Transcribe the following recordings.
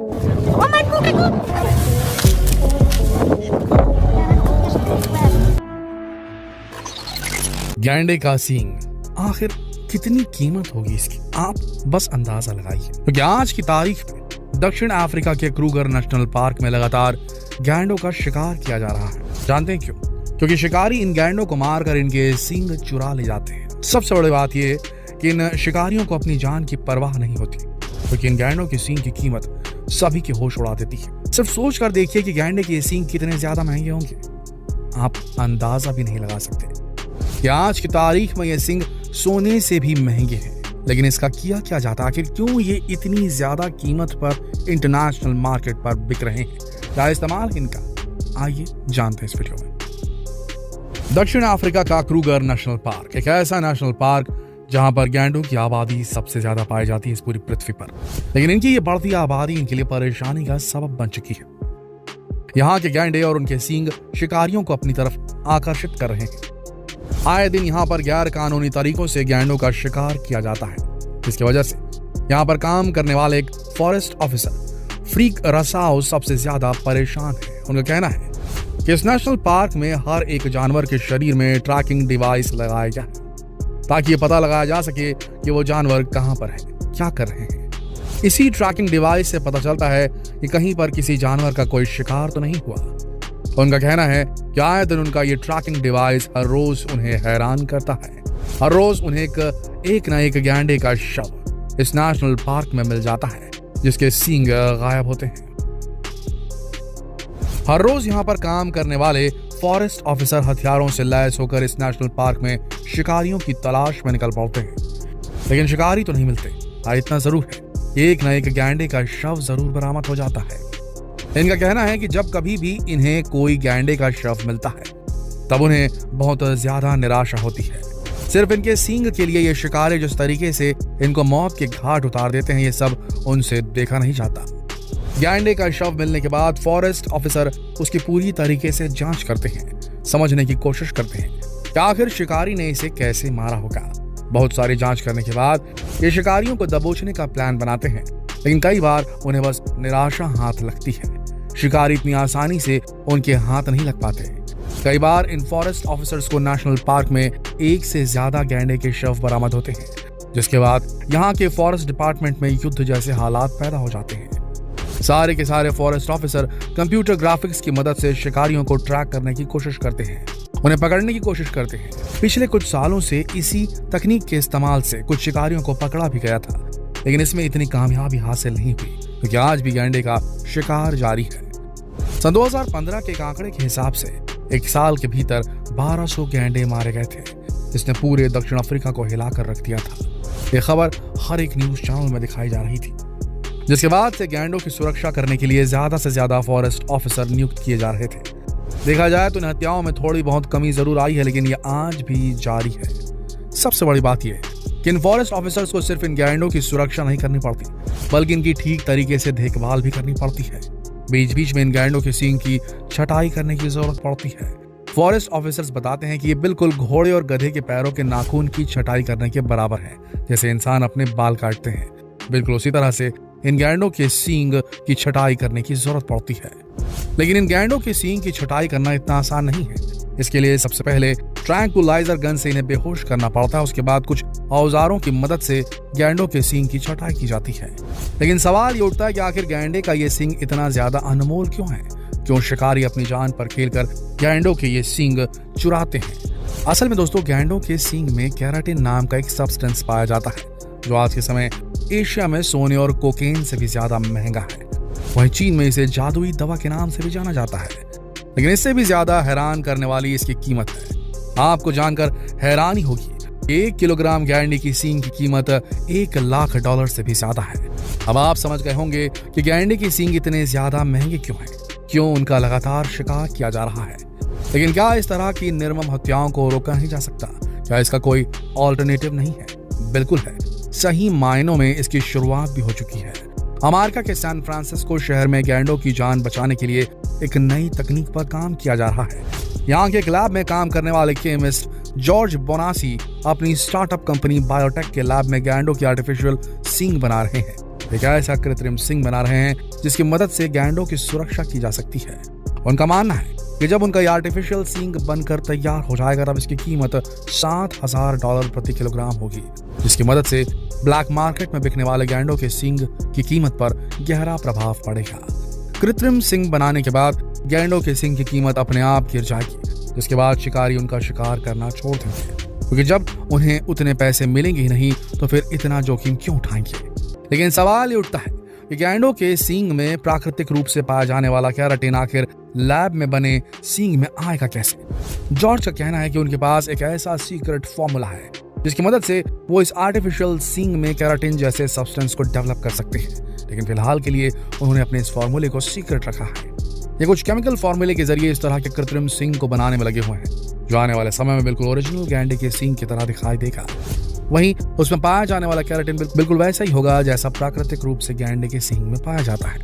Oh mein Gott! गैंडे का सींग, आखिर कितनी कीमत होगी इसकी, आप बस अंदाजा लगाइए। क्योंकि आज की तारीख में दक्षिण अफ्रीका के क्रूगर नेशनल पार्क में लगातार गैंडों का शिकार किया जा रहा है। जानते हैं क्यों? क्योंकि शिकारी इन गैंडों को मारकर इनके सींग चुरा ले जाते हैं। सबसे बड़ी बात यह कि इन शिकारियों को अपनी जान की परवाह नहीं होती, क्योंकि इन गैंडों की सींग की कीमत सभी के होश उड़ा देती है। सिर्फ सोच कर देखिए कि गैंडे के सींग कितने ज्यादा महंगे होंगे, आप अंदाजा भी नहीं लगा सकते कि आज की तारीख में ये सींग सोने से भी महंगे हैं। लेकिन इसका किया क्या जाता, आखिर क्यों ये इतनी ज्यादा कीमत पर इंटरनेशनल मार्केट पर बिक रहे हैं, क्या इस्तेमाल इनका, आइए जानते हैं इस वीडियो में। दक्षिण अफ्रीका का क्रूगर नेशनल पार्क एक ऐसा नेशनल पार्क जहां पर गैंडों की आबादी सबसे ज्यादा पाई जाती है इस पूरी पृथ्वी पर। लेकिन इनकी ये बढ़ती आबादी इनके लिए परेशानी का सबब बन चुकी है। यहाँ के गैंडे और उनके सींग शिकारियों को अपनी तरफ आकर्षित कर रहे हैं। आए दिन यहाँ पर गैर कानूनी तरीकों से गैंडों का शिकार किया जाता है, जिसकी वजह से यहाँ पर काम करने वाले एक फॉरेस्ट ऑफिसर फ्रीक रसाओ सबसे ज्यादा परेशान है। उनका कहना है कि इस नेशनल पार्क में हर एक जानवर के शरीर में ट्रैकिंग डिवाइस लगाया जाए, ताकि ये पता लगाया जा सके कि वो जानवर कहाँ पर है, क्या कर रहे हैं। इसी ट्रैकिंग डिवाइस से पता चलता है कि कहीं पर किसी जानवर का कोई शिकार तो नहीं हुआ। उनका कहना है कि आए दिन उनका ये ट्रैकिंग डिवाइस हर रोज उन्हें हैरान करता है। हर रोज उन्हें एक न एक गैंडे का शव इस नेशनल पार्क में मिल जाता है, जिसके सींग गायब होते हैं। हर रोज यहाँ पर काम करने वाले फॉरेस्ट ऑफिसर हथियारों से लैस होकर इस नेशनल पार्क में शिकारियों की तलाश में निकल पड़ते हैं, लेकिन शिकारी तो नहीं मिलते। हाँ, इतना जरूर है, एक न एक गैंडे का शव जरूर बरामद हो जाता है। इनका कहना है कि जब कभी भी इन्हें कोई गैंडे का शव मिलता है, तब उन्हें बहुत ज्यादा निराशा होती है। सिर्फ इनके सींग के लिए ये शिकारी जिस तरीके से इनको मौत के घाट उतार देते हैं, ये सब उनसे देखा नहीं जाता। गैंडे का शव मिलने के बाद फॉरेस्ट ऑफिसर उसकी पूरी तरीके से जांच करते हैं, समझने की कोशिश करते हैं कि आखिर शिकारी ने इसे कैसे मारा होगा। बहुत सारी जांच करने के बाद ये शिकारियों को दबोचने का प्लान बनाते हैं, लेकिन कई बार उन्हें बस निराशा हाथ लगती है। शिकारी इतनी आसानी से उनके हाथ नहीं लग पाते। कई बार इन फॉरेस्ट ऑफिसर्स को नेशनल पार्क में एक से ज्यादा गैंडे के शव बरामद होते हैं, जिसके बाद यहाँ के फॉरेस्ट डिपार्टमेंट में युद्ध जैसे हालात पैदा हो जाते हैं। सारे के सारे फॉरेस्ट ऑफिसर कंप्यूटर ग्राफिक्स की मदद से शिकारियों को ट्रैक करने की कोशिश करते हैं, उन्हें पकड़ने की कोशिश करते हैं। पिछले कुछ सालों से इसी तकनीक के इस्तेमाल से कुछ शिकारियों को पकड़ा भी गया था, लेकिन इसमें इतनी कामयाबी हासिल नहीं हुई, क्योंकि आज भी गैंडे का शिकार जारी है। सन 2015 के एक आंकड़े के हिसाब से एक साल के भीतर 1200 गैंडे मारे गए थे, जिसने पूरे दक्षिण अफ्रीका को हिलाकर रख दिया था। ये खबर हर एक न्यूज चैनल में दिखाई जा रही थी। जिसके बाद से गैंडों की सुरक्षा करने के लिए ज्यादा से ज्यादा फॉरेस्ट ऑफिसर नियुक्त किए जा रहे थे। देखा जाए तो इन हत्याओं में थोड़ी बहुत कमी जरूर आई है, लेकिन ये आज भी जारी है। सबसे बड़ी बात यह है कि इन फॉरेस्ट ऑफिसर्स को सिर्फ इन गैंडों की सुरक्षा नहीं करनी पड़ती, बल्कि इनकी ठीक तरीके से देखभाल भी करनी पड़ती है। बीच बीच में इन गैंडों के सींग की छटाई करने की जरूरत पड़ती है। फॉरेस्ट ऑफिसर्स बताते हैं कि ये बिल्कुल घोड़े और गधे के पैरों के नाखून की छटाई करने के बराबर है, जैसे इंसान अपने बाल काटते हैं। बिल्कुल उसी तरह से इन गैंडों के सींग की छटाई करने की जरूरत पड़ती है। लेकिन इन गैंडों के सींग की छटाई करना इतना आसान नहीं है। इसके लिए सबसे पहले ट्रैंकुलाइजर गन से इन्हें बेहोश करना पड़ता है। उसके बाद कुछ औजारों की मदद से गैंडों के सींग की छटाई की जाती है। लेकिन सवाल ये उठता है कि आखिर गैंडे का ये सींग इतना ज्यादा अनमोल क्यों है? क्यों शिकारी अपनी जान पर खेलकर गैंडों के ये सींग चुराते हैं? असल में दोस्तों, गैंडों के सींग में केराटिन नाम का एक सब्सटेंस पाया जाता है, जो आज के समय एशिया में सोने और कोकेन से भी ज्यादा महंगा है। वहीं चीन में इसे जादुई दवा के नाम से भी जाना जाता है। लेकिन इससे भी ज्यादा हैरान करने वाली इसकी कीमत है। आपको जानकर हैरानी होगी, 1 किलोग्राम गैंडे की सींग की कीमत $1 लाख से भी ज्यादा है। अब आप समझ गए होंगे कि गैंडे की सींग इतने ज्यादा महंगे क्यों हैं, क्यों उनका लगातार शिकार किया जा रहा है। लेकिन क्या इस तरह की निर्मम हत्याओं को रोका नहीं जा सकता? क्या इसका कोई ऑल्टरनेटिव नहीं है? बिल्कुल है। सही मायनों में इसकी शुरुआत भी हो चुकी है। अमेरिका के सैन फ्रांसिस्को शहर में गैंडों की जान बचाने के लिए एक नई तकनीक पर काम किया जा रहा है। यहाँ के एक लैब में काम करने वाले केमिस्ट जॉर्ज बोनासी अपनी स्टार्टअप कंपनी बायोटेक के लैब में गैंडों की आर्टिफिशियल सींग बना रहे हैं। एक ऐसा कृत्रिम सींग बना रहे हैं जिसकी मदद से गैंडों की सुरक्षा की जा सकती है। उनका मानना है कि जब उनका ये आर्टिफिशियल सींग बनकर तैयार हो जाएगा तब इसकी कीमत $7,000 प्रति किलोग्राम होगी, जिसकी मदद से ब्लैक मार्केट में बिकने वाले गैंडों के सींग की कीमत पर गहरा प्रभाव पड़ेगा। कृत्रिम सींग बनाने के बाद गैंडों के सींग की कीमत अपने आप गिर जाएगी, जिसके बाद शिकारी उनका शिकार करना छोड़ देंगे, क्योंकि जब उन्हें उतने पैसे मिलेंगे ही नहीं तो फिर इतना जोखिम क्यों उठाएंगे। लेकिन सवाल ये उठता है कि गैंडों के सींग में प्राकृतिक रूप से पाया जाने वाला केराटिन आखिर लैब में बने सींग में आएगा कैसे। जॉर्ज का कहना है कि उनके पास एक ऐसा सीक्रेट फॉर्मूला है जिसकी मदद से वो इस आर्टिफिशियल सींग में केराटिन जैसे सब्सटेंस को डेवलप कर सकते हैं, लेकिन फिलहाल के लिए उन्होंने अपने इस फॉर्मूले को सीक्रेट रखा है। ये कुछ केमिकल फॉर्मूले के जरिए इस तरह के कृत्रिम सींग को बनाने में लगे हुए हैं जो आने वाले समय में बिल्कुल ओरिजिनल गैंडे के सींग की तरह दिखाई देगा। वहीं उसमें पाया जाने वाला केराटिन बिल्कुल वैसा ही होगा जैसा प्राकृतिक रूप से गैंडे के सींग में पाया जाता है।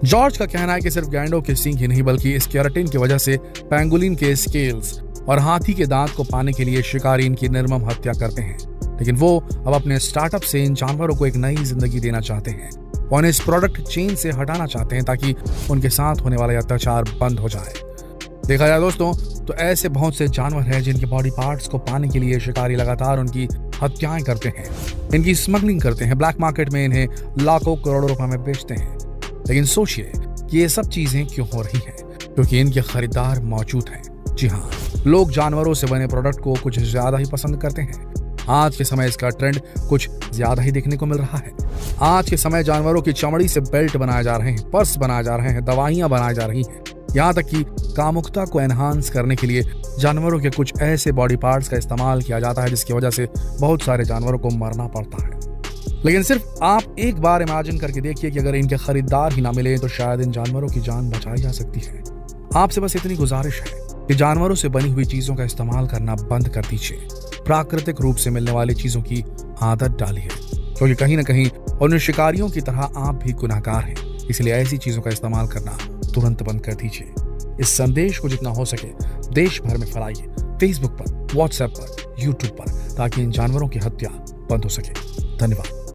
जॉर्ज का कहना है कि सिर्फ गैंडों के सींग ही नहीं बल्कि इस केराटिन की वजह से पैंगोलिन के स्केल्स और हाथी के दांत को पाने के लिए शिकारी इनकी निर्मम हत्या करते हैं, लेकिन वो अब अपने स्टार्टअप से इन जानवरों को एक नई जिंदगी देना चाहते हैं और इस प्रोडक्ट चेन से हटाना चाहते हैं ताकि उनके साथ होने वाला अत्याचार बंद हो जाए। देखा जाए दोस्तों तो ऐसे बहुत से जानवर हैं जिनके बॉडी पार्ट्स को पाने के लिए शिकारी लगातार उनकी हत्याएं करते हैं, इनकी स्मगलिंग करते हैं, ब्लैक मार्केट में इन्हें लाखों करोड़ों रुपए में बेचते हैं। लेकिन सोचिए कि ये सब चीजें क्यों हो रही हैं? क्योंकि इनके खरीदार मौजूद हैं। जी हाँ, लोग जानवरों से बने प्रोडक्ट को कुछ ज्यादा ही पसंद करते हैं। आज के समय इसका ट्रेंड कुछ ज्यादा ही देखने को मिल रहा है। आज के समय जानवरों की चमड़ी से बेल्ट बनाए जा रहे हैं, पर्स बनाए जा रहे हैं, दवाइयां बनाई जा रही हैं, यहाँ तक कि कामुकता को एनहांस करने के लिए जानवरों के कुछ ऐसे बॉडी पार्ट्स का इस्तेमाल किया जाता है जिसकी वजह से बहुत सारे जानवरों को मरना पड़ता है। लेकिन सिर्फ आप एक बार इमेजिन करके देखिए कि अगर इनके खरीदार ही ना मिले तो शायद इन जानवरों की जान बचाई जा सकती है। आपसे बस इतनी गुजारिश है कि जानवरों से बनी हुई चीजों का इस्तेमाल करना बंद कर दीजिए। प्राकृतिक रूप से मिलने वाली चीजों की आदत डालिए, क्योंकि कहीं ना कहीं उन शिकारियों की तरह आप भी गुनाहगार हैं। इसलिए ऐसी चीजों का इस्तेमाल करना तुरंत बंद कर दीजिए। इस संदेश को जितना हो सके देश भर में फैलाइए, फेसबुक पर, व्हाट्सएप पर, यूट्यूब पर, ताकि इन जानवरों की हत्या बंद हो सके। धन्यवाद।